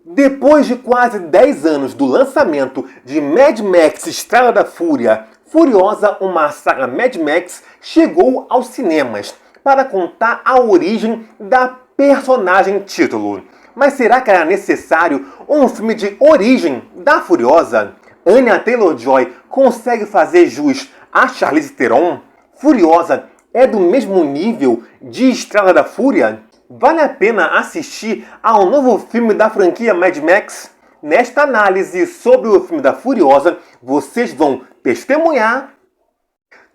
Depois de quase 10 anos do lançamento de Mad Max Estrada da Fúria, Furiosa, uma saga Mad Max, chegou aos cinemas para contar a origem da personagem título. Mas será que era necessário um filme de origem da Furiosa? Anya Taylor-Joy consegue fazer jus a Charlize Theron? Furiosa é do mesmo nível de Estrada da Fúria? Vale a pena assistir ao novo filme da franquia Mad Max? Nesta análise sobre o filme da Furiosa, vocês vão testemunhar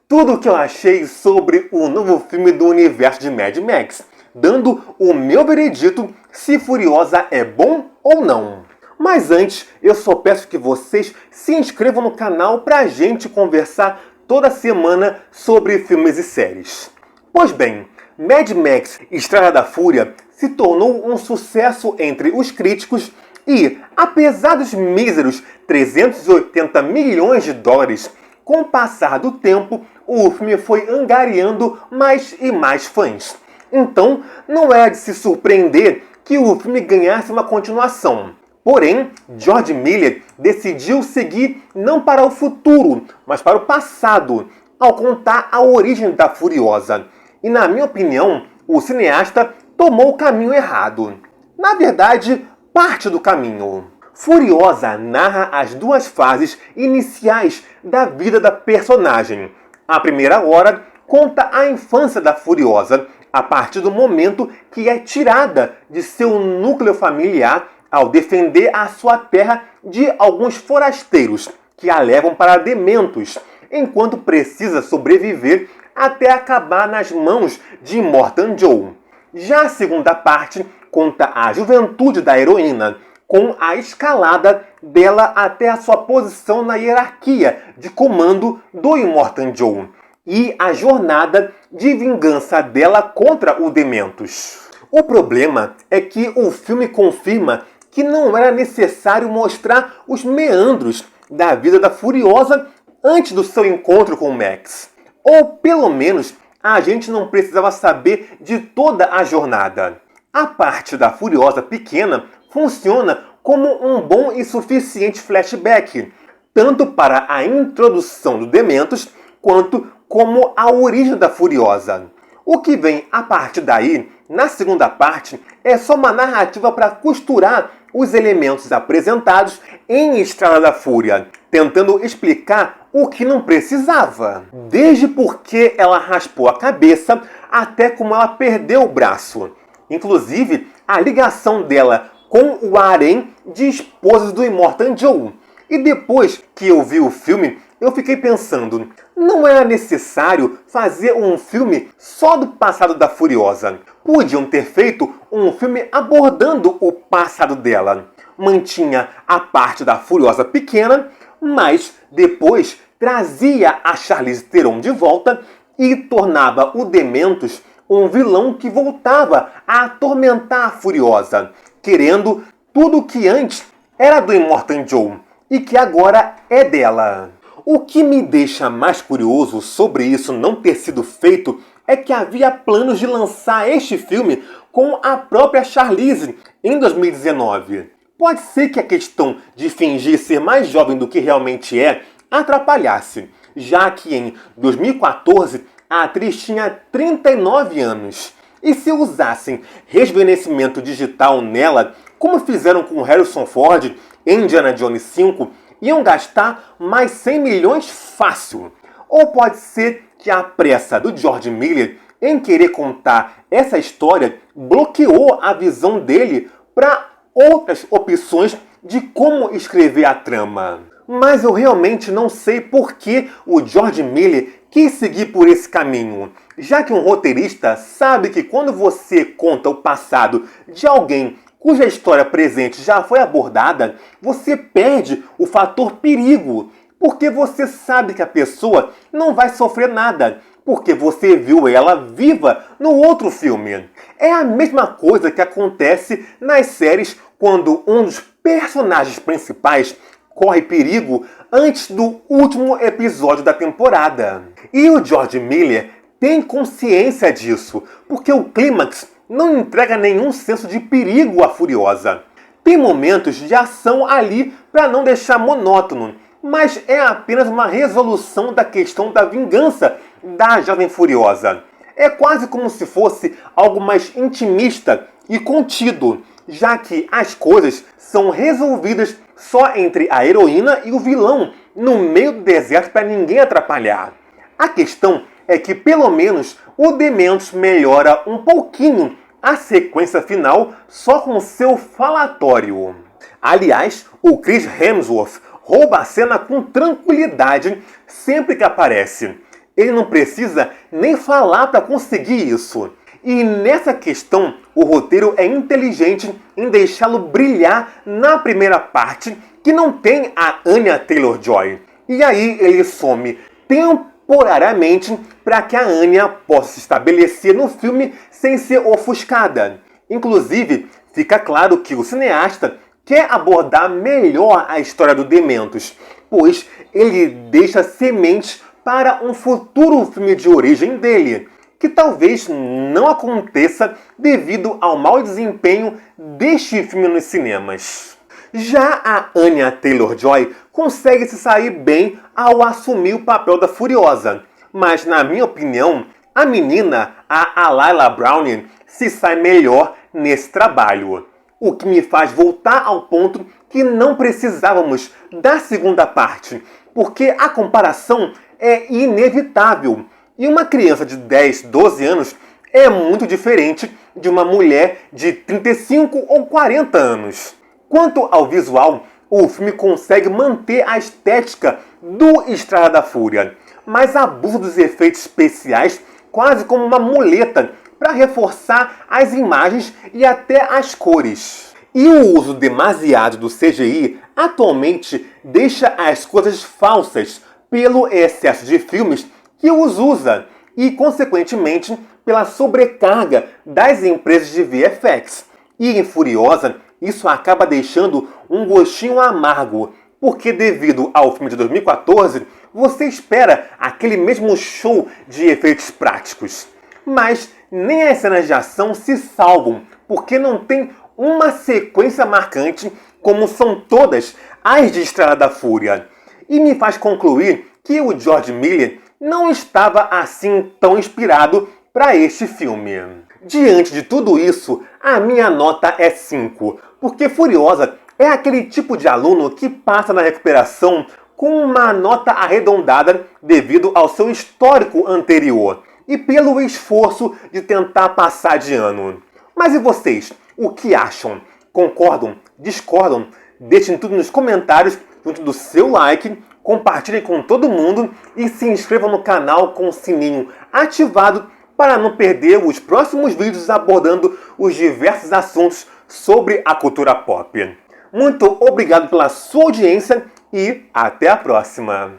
tudo o que eu achei sobre o novo filme do universo de Mad Max, dando o meu veredito se Furiosa é bom ou não. Mas antes, eu só peço que vocês se inscrevam no canal pra gente conversar toda semana sobre filmes e séries. Pois bem, Mad Max Estrada da Fúria se tornou um sucesso entre os críticos e, apesar dos míseros 380 milhões de dólares, com o passar do tempo, o filme foi angariando mais e mais fãs. Então, não é de se surpreender que o filme ganhasse uma continuação. Porém, George Miller decidiu seguir não para o futuro, mas para o passado, ao contar a origem da Furiosa. E, na minha opinião, o cineasta tomou o caminho errado. Na verdade, parte do caminho. Furiosa narra as duas fases iniciais da vida da personagem. A primeira hora conta a infância da Furiosa, a partir do momento que é tirada de seu núcleo familiar ao defender a sua terra de alguns forasteiros que a levam para Dementos, enquanto precisa sobreviver até acabar nas mãos de Immortan Joe. Já a segunda parte conta a juventude da heroína, com a escalada dela até a sua posição na hierarquia de comando do Immortan Joe e a jornada de vingança dela contra o Dementos. O problema é que o filme confirma que não era necessário mostrar os meandros da vida da Furiosa antes do seu encontro com Max. Ou, pelo menos, a gente não precisava saber de toda a jornada. A parte da Furiosa pequena funciona como um bom e suficiente flashback, tanto para a introdução do Dementos, quanto como a origem da Furiosa. O que vem a partir daí, na segunda parte, é só uma narrativa para costurar os elementos apresentados em Estrada da Fúria, tentando explicar o que não precisava. Desde por que ela raspou a cabeça, até como ela perdeu o braço. Inclusive, a ligação dela com o harém de esposas do Immortan Joe. E depois que eu vi o filme, eu fiquei pensando, não era necessário fazer um filme só do passado da Furiosa. Podiam ter feito um filme abordando o passado dela. Mantinha a parte da Furiosa pequena, mas depois trazia a Charlize Theron de volta e tornava o Dementos um vilão que voltava a atormentar a Furiosa, querendo tudo que antes era do Immortan Joe e que agora é dela. O que me deixa mais curioso sobre isso não ter sido feito é que havia planos de lançar este filme com a própria Charlize em 2019. Pode ser que a questão de fingir ser mais jovem do que realmente é atrapalhasse, já que em 2014 a atriz tinha 39 anos. E se usassem rejuvenescimento digital nela, como fizeram com Harrison Ford em Indiana Jones 5, iam gastar mais 100 milhões fácil. Ou pode ser que a pressa do George Miller em querer contar essa história bloqueou a visão dele para outras opções de como escrever a trama. Mas eu realmente não sei por que o George Miller quis seguir por esse caminho, já que um roteirista sabe que quando você conta o passado de alguém cuja história presente já foi abordada, você perde o fator perigo, porque você sabe que a pessoa não vai sofrer nada, porque você viu ela viva no outro filme. É a mesma coisa que acontece nas séries quando um dos personagens principais corre perigo antes do último episódio da temporada. E o George Miller tem consciência disso, porque o clímax não entrega nenhum senso de perigo à Furiosa. Tem momentos de ação ali para não deixar monótono, mas é apenas uma resolução da questão da vingança da Jovem Furiosa. É quase como se fosse algo mais intimista e contido, já que as coisas são resolvidas só entre a heroína e o vilão, no meio do deserto para ninguém atrapalhar. A questão é que pelo menos o Dementos melhora um pouquinho a sequência final só com seu falatório. Aliás, o Chris Hemsworth rouba a cena com tranquilidade sempre que aparece. Ele não precisa nem falar para conseguir isso. E nessa questão, o roteiro é inteligente em deixá-lo brilhar na primeira parte, que não tem a Anya Taylor-Joy. E aí ele some temporariamente para que a Anya possa se estabelecer no filme sem ser ofuscada. Inclusive, fica claro que o cineasta quer abordar melhor a história do Dementos, pois ele deixa sementes para um futuro filme de origem dele, que talvez não aconteça devido ao mau desempenho deste filme nos cinemas. Já a Anya Taylor-Joy consegue se sair bem ao assumir o papel da Furiosa, mas na minha opinião, a menina, a Alayla Browning, se sai melhor nesse trabalho. O que me faz voltar ao ponto que não precisávamos da segunda parte, porque a comparação é inevitável. E uma criança de 10, 12 anos é muito diferente de uma mulher de 35 ou 40 anos. Quanto ao visual, o filme consegue manter a estética do Estrada da Fúria, mas abusa dos efeitos especiais quase como uma muleta para reforçar as imagens e até as cores. E o uso demasiado do CGI atualmente deixa as coisas falsas pelo excesso de filmes que os usa e, consequentemente, pela sobrecarga das empresas de VFX. E em Furiosa, isso acaba deixando um gostinho amargo, porque devido ao filme de 2014, você espera aquele mesmo show de efeitos práticos. Mas nem as cenas de ação se salvam, porque não tem uma sequência marcante como são todas as de Estrada da Fúria. E me faz concluir que o George Miller não estava assim tão inspirado para este filme. Diante de tudo isso, a minha nota é 5, porque Furiosa é aquele tipo de aluno que passa na recuperação com uma nota arredondada devido ao seu histórico anterior e pelo esforço de tentar passar de ano. Mas e vocês? O que acham? Concordam? Discordam? Deixem tudo nos comentários junto do seu like, compartilhem com todo mundo e se inscrevam no canal com o sininho ativado para não perder os próximos vídeos abordando os diversos assuntos sobre a cultura pop. Muito obrigado pela sua audiência e até a próxima!